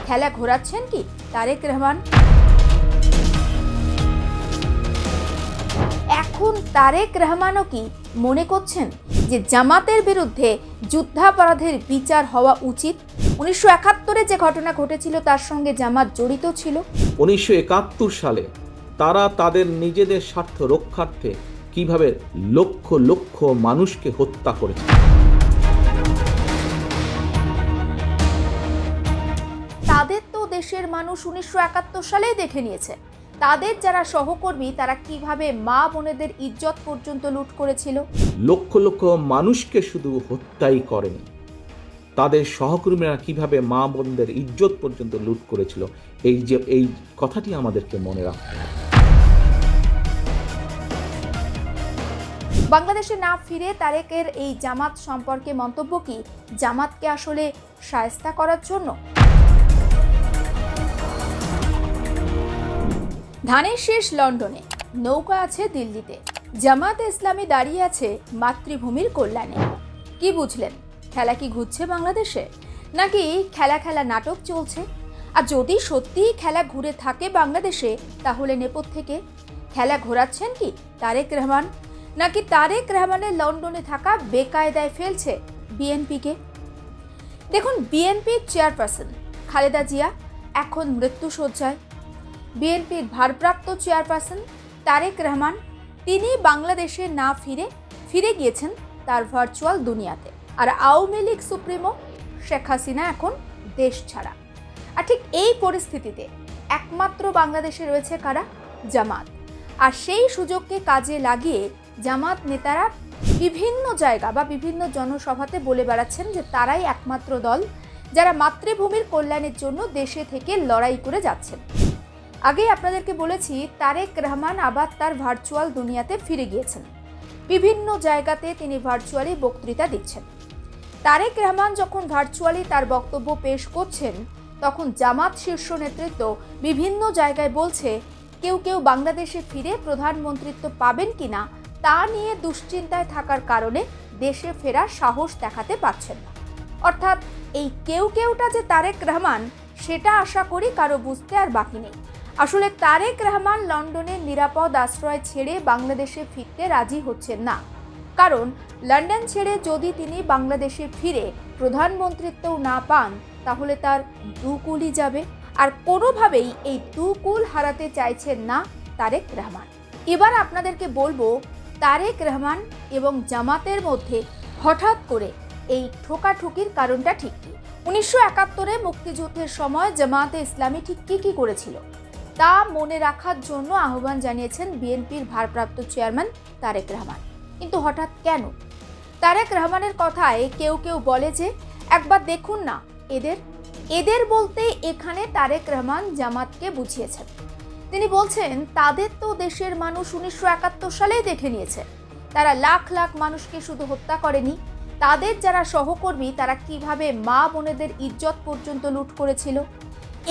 খেলা ঘোরাচ্ছেন কি তারেক রহমান? এখন তারেক রহমানও কি মনে করছেন যে জামাতের বিরুদ্ধে যুদ্ধাপরাধের বিচার হওয়া উচিত? 1971-এ যে ঘটনা ঘটেছিল তার সঙ্গে জামাত জড়িত ছিল। 1971 সালে তারা তাদের নিজেদের স্বার্থ রক্ষার্থে কিভাবে লক্ষ লক্ষ মানুষকে হত্যা করেছে। তাদের তো দেশের মানুষ 1971 সালেই দেখে নিয়েছে। তাদের যারা সহকর্মী তারা কিভাবে মা বোনেদের ইজ্জত পর্যন্ত লুট করেছিল। লক্ষ লক্ষ মানুষকে শুধু হত্যাই করেনি, তাদের সহকর্মীরা কিভাবে মা বোনদের ইজ্জত পর্যন্ত লুট করেছিল, এই কথাটি আমাদেরকে মনে রাখতে হবে। বাংলাদেশে না ফিরে তারেকের এই জামাত সম্পর্কে মন্তব্য কি জামাতকে আসলে শায়েস্তা করার জন্য? ধানের শেষ লন্ডনে, নৌকা আছে দিল্লিতে, জামাতে ইসলামী দাঁড়িয়ে আছে মাতৃভূমির কল্যাণে। কি বুঝলেন? খেলা কি ঘুরছে বাংলাদেশে, নাকি খেলা নাটক চলছে? আর যদি সত্যিই খেলা ঘুরে থাকে বাংলাদেশে, তাহলে নেপথ্যে খেলা ঘোরাচ্ছেন কি তারেক রহমান, নাকি তারেক রহমানের লন্ডনে থাকা বেকায়দায় ফেলছে বিএনপিকে? দেখুন, বিএনপির চেয়ারপারসন খালেদা জিয়া এখন মৃত্যুশয্যায়। বিএনপির ভারপ্রাপ্ত চেয়ারপারসন তারেক রহমান তিনি বাংলাদেশে না ফিরে গিয়েছেন তার ভার্চুয়াল দুনিয়াতে। আর আওয়ামী লীগ সুপ্রিমো শেখ হাসিনা এখন দেশ ছাড়া। আর ঠিক এই পরিস্থিতিতে একমাত্র বাংলাদেশে রয়েছে কারা? জামাত। আর সেই সুযোগকে কাজে লাগিয়ে জামাত নেতারা বিভিন্ন জায়গা বা বিভিন্ন জনসভাতে বলে বেড়াচ্ছেন যে তারাই একমাত্র দল যারা মাতৃভূমির কল্যাণের জন্য দেশে থেকে লড়াই করে যাচ্ছেন। আগেই আপনাদেরকে বলেছি তারেক রহমান আবার তার ভার্চুয়াল দুনিয়াতে ফিরে গিয়েছেন। বিভিন্ন জায়গাতে তিনি ভার্চুয়ালি বক্তৃতা দিচ্ছেন। তারেক রহমান যখন ভার্চুয়ালি তার বক্তব্য পেশ করছেন, তখন জামাত শীর্ষ নেতৃত্ব বিভিন্ন জায়গায় বলছে কেউ বাংলাদেশে ফিরে প্রধানমন্ত্রিত্ব পাবেন কিনা তা নিয়ে দুশ্চিন্তায় থাকার কারণে দেশে ফেরার সাহস দেখাতে পারছেন না। অর্থাৎ এই কেউটা যে তারেক রহমান, সেটা আশা করি কারো বুঝতে আর বাকি নেই। আসলে তারেক রহমান লন্ডনের নিরাপদ আশ্রয় ছেড়ে বাংলাদেশে ফিরতে রাজি হচ্ছেন না। কারণ লন্ডন ছেড়ে যদি তিনি বাংলাদেশে ফিরে প্রধানমন্ত্রিত্বও না পান, তাহলে তার দুকুলই যাবে। আর কোনোভাবেই এই দুকুল হারাতে চাইছেন না তারেক রহমান। এবার আপনাদেরকে বলবো তারেক রহমান এবং জামাতের মধ্যে হঠাৎ করে এই ঠোকাঠুকির কারণটা ঠিক কি? 1971-এ মুক্তিযুদ্ধের সময় জামাতে ইসলামী ঠিক কি করেছিল তা মনে রাখার জন্য আহ্বান জানিয়েছেন বিএনপির ভারপ্রাপ্ত চেয়ারম্যান তারেক রহমান। কিন্তু হঠাৎ কেন? তারেক রহমানের কথায় কেউ বলে যে একবার দেখুন না এদের বলতে এখানে তারেক রহমান জামাতকে বুঝিয়েছেন। তিনি বলছেন তাদের তো দেশের মানুষ 1971 সালেই দেখে নিয়েছে। তারা লাখ লাখ মানুষকে শুধু হত্যা করেনি, তাদের যারা সহকর্মী তারা কিভাবে মা বোনেদের ইজ্জত পর্যন্ত লুট করেছিল।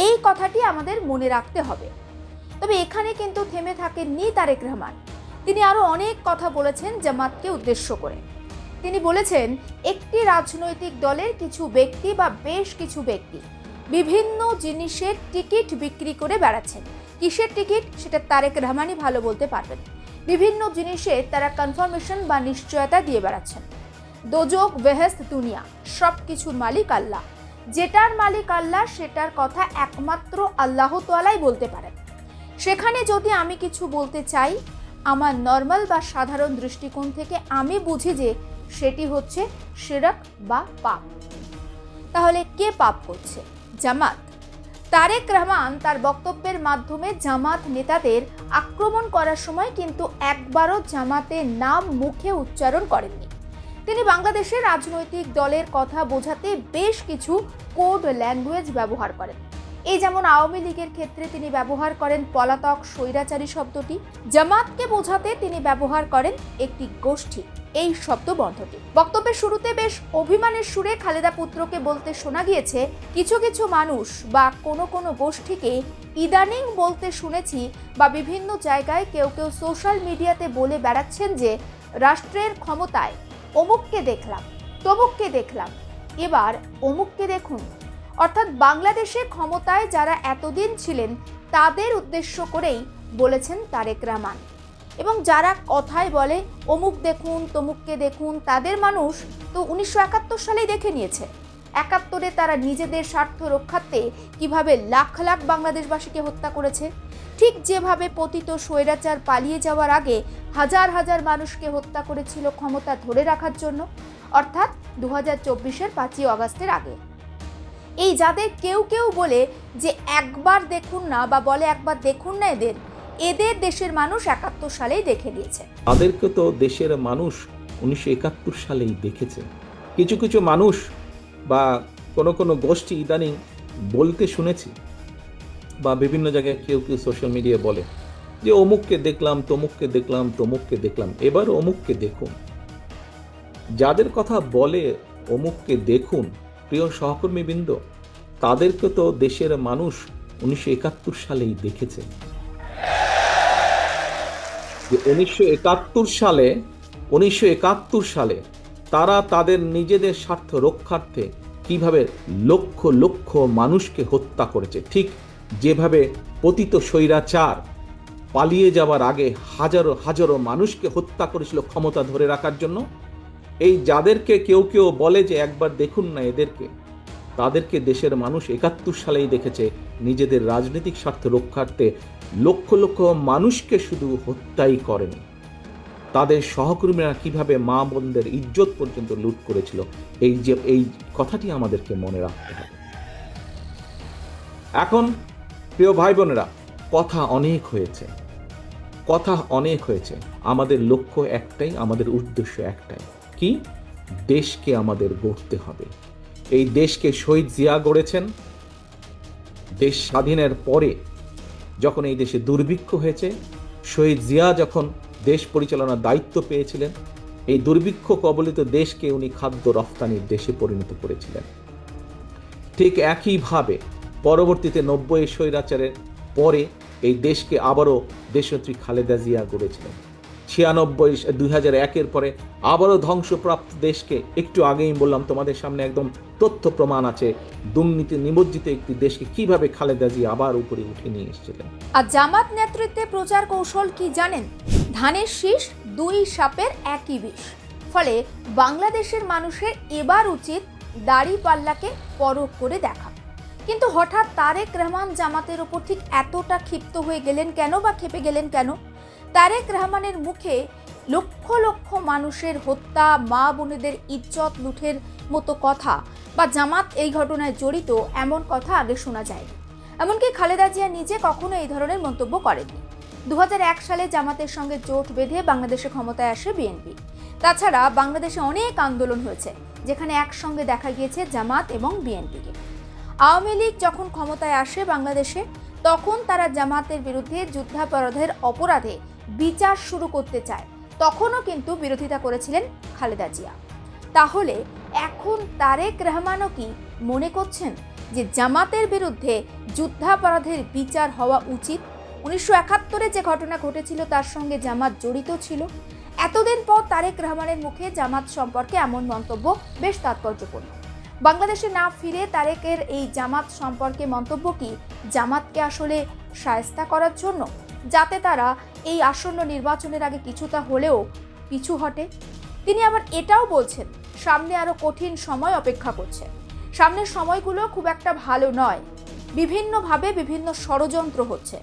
এই কথাটি আমাদের মনে রাখতে হবে। তবে এখানে কিন্তু থেমে থাকেননি তারেক রহমান। তিনি আরো অনেক কথা বলেছেন জামাতকে উদ্দেশ্য করে। তিনি বলেছেন একটি রাজনৈতিক দলের কিছু ব্যক্তি বা বেশ কিছু ব্যক্তি বিভিন্ন জিনিসের টিকিট বিক্রি করে বেড়াচ্ছেন। কিসের টিকিট সেটা তারেক রহমানই ভালো বলতে পারবেন। বিভিন্ন জিনিসে তারা কনফার্মেশন বা নিশ্চয়তা দিয়ে বেড়াচ্ছেন। দোজক বেহেশত দুনিয়া সব কিছুর মালিক আল্লাহ। যেটার মালিক আল্লাহ সেটার কথা একমাত্র আল্লাহ তাআলাই বলতে পারেন। সেখানে যদি আমি কিছু বলতে চাই, আমার নর্মাল বা সাধারণ দৃষ্টিকোণ থেকে আমি বুঝি যে সেটি হচ্ছে শিরক বা পাপ। তাহলে কে পাপ করছে? জামাত। তারেক রহমান তার বক্তব্যের মাধ্যমে জামাত নেতাদের আক্রমণ করার সময় কিন্তু একবারও জামাতের নাম মুখে উচ্চারণ করেননি। তিনি বাংলাদেশের রাজনৈতিক দলের কথা বোঝাতে বেশ কিছু কোড ল্যাঙ্গুয়েজ ব্যবহার করেন। এই যেমন আওয়ামী লীগের ক্ষেত্রে তিনি ব্যবহার করেন পলাতক স্বৈরাচারী শব্দটি, জামাতকে বোঝাতে তিনি ব্যবহার করেন একটি গোষ্ঠী এই শব্দবন্ধটি। বক্তব্যের শুরুতে বেশ অভিমানের সুরে খালেদা পুত্রকে বলতে শোনা গিয়েছে কিছু মানুষ বা কোনো গোষ্ঠীকে ইদানিং বলতে শুনেছি বা বিভিন্ন জায়গায় কেউ সোশ্যাল মিডিয়াতে বলে বেড়াচ্ছেন যে রাষ্ট্রের ক্ষমতায় অমুককে দেখলাম, তমুককে দেখলাম, এবার অমুককে দেখুন। অর্থাৎ বাংলাদেশে ক্ষমতায় যারা এতদিন ছিলেন তাদের উদ্দেশ্য করেই বলেছেন তারেক রহমান। এবং যারা কথায় বলে অমুক দেখুন তমুককে দেখুন, তাদের মানুষ তো 1971 সালেই দেখে নিয়েছে। 71-এ তারা নিজেদের স্বার্থ রক্ষার্থে কিভাবে লাখ লাখ বাংলাদেশবাসীকে হত্যা করেছে, ঠিক যেভাবে পতিত স্বৈরাচার পালিয়ে যাওয়ার আগে হাজার হাজার মানুষকে হত্যা করেছিল ক্ষমতা ধরে রাখার জন্য, অর্থাৎ 2024-এর 5ই আগস্টের আগে। এই যাদের কেউ কেউ বলে যে একবার দেখুন না, বা বলে একবার দেখুন না, এদের দেশের মানুষ 71 সালেই দেখে নিয়েছে। তাদেরকে তো দেশের মানুষ 1971 সালেই দেখেছে। কিছু কিছু মানুষ বা কোনো গোষ্ঠী ইদানিং বলতে শুনেছি, বা বিভিন্ন জায়গায় কেউ কেউ সোশ্যাল মিডিয়ায় বলে যে অমুককে দেখলাম তমুককে দেখলাম তমুককে দেখলাম। এবার অমুককে দেখুন। যাদের কথা বলে অমুককে দেখুন, প্রিয় সহকর্মীবৃন্দ, তাদেরকে তো দেশের মানুষ 1971 সালেই দেখেছে। যে 1971 সালে তারা তাদের নিজেদের স্বার্থ রক্ষার্থে কিভাবে লক্ষ লক্ষ মানুষকে হত্যা করেছে, ঠিক যেভাবে পতিত স্বৈরাচার পালিয়ে যাওয়ার আগে হাজারো হাজারো মানুষকে হত্যা করেছিল ক্ষমতা ধরে রাখার জন্য। এই যাদেরকে কেউ কেউ বলে যে একবার দেখুন না তাদেরকে দেশের মানুষ 71 সালেই দেখেছে নিজেদের রাজনৈতিক স্বার্থ রক্ষার্থে লক্ষ লক্ষ মানুষকে শুধু হত্যাই করেনি, তাদের সহকর্মীরা কিভাবে মা বোনদের ইজ্জত পর্যন্ত লুট করেছিল। এই কথাটি আমাদেরকে মনে রাখতে হবে। এখন প্রিয় ভাই বোনেরা, কথা অনেক হয়েছে, আমাদের লক্ষ্য একটাই, আমাদের উদ্দেশ্য একটাই, কি? দেশকে আমাদের গড়তে হবে। এই দেশকে শহীদ জিয়া গড়েছেন। দেশ স্বাধীনের পরে যখন এই দেশে দুর্ভিক্ষ হয়েছে, শহীদ জিয়া যখন দেশ পরিচালনার দায়িত্ব পেয়েছিলেন, এই দুর্ভিক্ষ কবলিত দেশকে উনি খাদ্য রফতানির দেশে পরিণত করেছিলেন। ঠিক একইভাবে পরবর্তীতে 90 স্বৈরাচারের পরে এই দেশকে আবারও দেশনেত্রী খালেদা জিয়া গড়েছিলেন। 2001-এর পরে আবারও ধ্বংসপ্রাপ্ত দেশকে, একটু আগেই বললাম তোমাদের সামনে একদম তথ্য প্রমাণ আছে, দুর্নীতি নিমজ্জিত একটি দেশকে কিভাবে খালেদা জিয়া আবার উপরে উঠে নিয়ে এসেছিলেন। আর জামাত নেতৃত্বে প্রচার কৌশল কি জানেন? ধানের শীষ, দুই সাপের একই বিষ। ফলে বাংলাদেশের মানুষের এবার উচিত দাড়িপাল্লাকে পরখ করে দেখা। কিন্তু হঠাৎ তারেক রহমান জামাতের ওপর ঠিক এতটা ক্ষিপ্ত হয়ে গেলেন কেন, বা ক্ষেপে গেলেন কেন? তারেক রহমানের মুখে লক্ষ লক্ষ মানুষের হত্যা, মা বোনেদের ইজ্জত লুঠের মতো কথা, বা জামাত এই ঘটনায় জড়িত এমন কথা আগে শোনা যায়নি। এমনকি খালেদা জিয়া নিজে কখনো এই ধরনের মন্তব্য করেননি। 2001 সালে জামাতের সঙ্গে জোট বেঁধে বাংলাদেশে ক্ষমতায় আসে বিএনপি। তাছাড়া বাংলাদেশে অনেক আন্দোলন হয়েছে, যেখানে একসঙ্গে দেখা গিয়েছে জামাত এবং বিএনপিকে। আওয়ামী লীগ যখন ক্ষমতায় আসে বাংলাদেশে, তখন তারা জামাতের বিরুদ্ধে যুদ্ধাপরাধের অপরাধে বিচার শুরু করতে চায়। তখনও কিন্তু বিরোধিতা করেছিলেন খালেদা জিয়া। তাহলে এখন তারেক রহমানও কি মনে করছেন যে জামাতের বিরুদ্ধে যুদ্ধাপরাধের বিচার হওয়া উচিত? 1971-এ যে ঘটনা ঘটেছিল তার সঙ্গে জামাত জড়িত ছিল। এতদিন পর তারেক রহমানের মুখে জামাত সম্পর্কে এমন মন্তব্য বেশ তাৎপর্যপূর্ণ। বাংলাদেশে না ফিরে তারেকের এই জামাত সম্পর্কে মন্তব্য কি জামাতকে আসলে শায়েস্তা করার জন্য, যাতে তারা এই আসন্ন নির্বাচনের আগে কিছুটা হলেও পিছু হটে? তিনি আবার এটাও বলছেন সামনে আরো কঠিন সময় অপেক্ষা করছে। সামনের সময়গুলো খুব একটা ভালো নয়। বিভিন্নভাবে বিভিন্ন ষড়যন্ত্র হচ্ছে।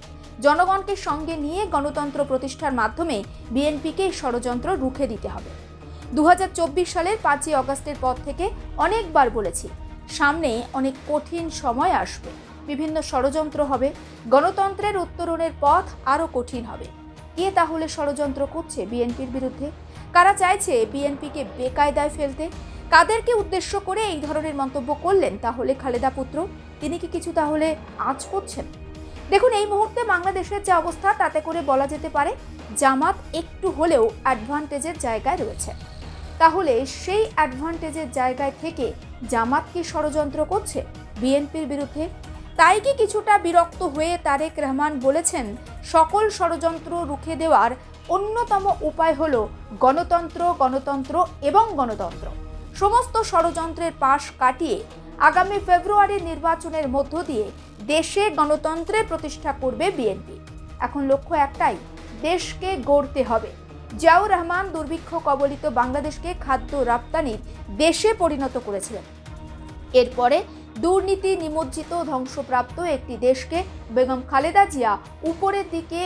জনগণকে সঙ্গে নিয়ে গণতন্ত্র প্রতিষ্ঠার মাধ্যমে বিএনপিকে এই ষড়যন্ত্র রুখে দিতে হবে। 2024 সালের 5ই আগস্টের পর থেকে অনেকবার বলেছি, সামনে অনেক কঠিন সময় আসবে, বিভিন্ন ষড়যন্ত্র হবে, গণতন্ত্রের উত্তরণের পথ আরও কঠিন হবে। কে তাহলে ষড়যন্ত্র করছে বিএনপির বিরুদ্ধে? কারা চাইছে বিএনপিকে বেকায়দায় ফেলতে? কাদেরকে উদ্দেশ্য করে এই ধরনের মন্তব্য করলেন তাহলে খালেদা পুত্র? তিনি কি কিছু তাহলে আঁচ করছেন? দেখুন, এই মুহূর্তে বাংলাদেশের যে অবস্থা, তাতে করে বলা যেতে পারে জামাত একটু হলেও অ্যাডভান্টেজের জায়গায় রয়েছে। তাহলে সেই অ্যাডভান্টেজের জায়গায় থেকে জামাত কি ষড়যন্ত্র করছে বিএনপির বিরুদ্ধে? তাই কি কিছুটা বিরক্ত হয়ে তারেক রহমান বলেছেন, সকল ষড়যন্ত্র রুখে দেওয়ার অন্যতম উপায় হলো গণতন্ত্র, গণতন্ত্র এবং গণতন্ত্র। সমস্ত ষড়যন্ত্রের পাশ কাটিয়ে আগামী ফেব্রুয়ারির নির্বাচনের মধ্য দিয়ে দেশে গণতন্ত্রের প্রতিষ্ঠা করবে বিএনপি। এখন লক্ষ্য একটাই, দেশকে গড়তে হবে। জিয়াউর রহমান দুর্ভিক্ষ কবলিত বাংলাদেশকে খাদ্য রপ্তানির দেশে পরিণত করেছিলেন। এরপরে দুর্নীতি নিমজ্জিত ধ্বংসপ্রাপ্ত একটি দেশকে বেগম খালেদা জিয়া উপরের দিকে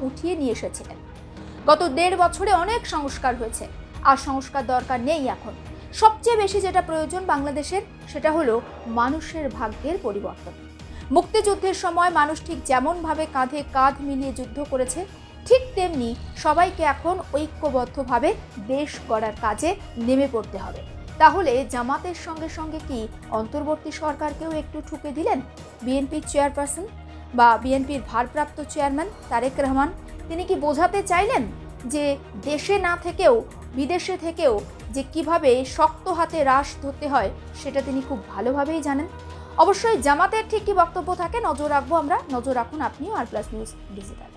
উঠিয়ে নিয়ে এসেছিলেন। গত 1.5 বছরে অনেক সংস্কার হয়েছে, আর সংস্কার দরকার নেই। এখন সবচেয়ে বেশি যেটা প্রয়োজন বাংলাদেশের, সেটা হলো মানুষের ভাগ্যের পরিবর্তন। মুক্তিযুদ্ধের সময় মানুষ ঠিক যেমনভাবে কাঁধে কাঁধ মিলিয়ে যুদ্ধ করেছে, ঠিক তেমনি সবাইকে এখন ঐক্যবদ্ধভাবে দেশ গড়ার কাজে নেমে পড়তে হবে। তাহলে জামাতের সঙ্গে সঙ্গে কি অন্তর্বর্তী সরকারকেও একটু ঠুকে দিলেন বিএনপির চেয়ারপারসন বা বিএনপির ভারপ্রাপ্ত চেয়ারম্যান তারেক রহমান? তিনি কি বোঝাতে চাইলেন যে দেশে না থেকেও বিদেশে থেকেও যে কিভাবে শক্ত হাতে রাশ ধরতে হয় সেটা তিনি খুব ভালোভাবেই জানেন? অবশ্যই জামাতের ঠিক কি বক্তব্য থাকে নজর রাখবো আমরা। নজর রাখুন আপনিও আর প্লাস নিউজ ডিজিটাল।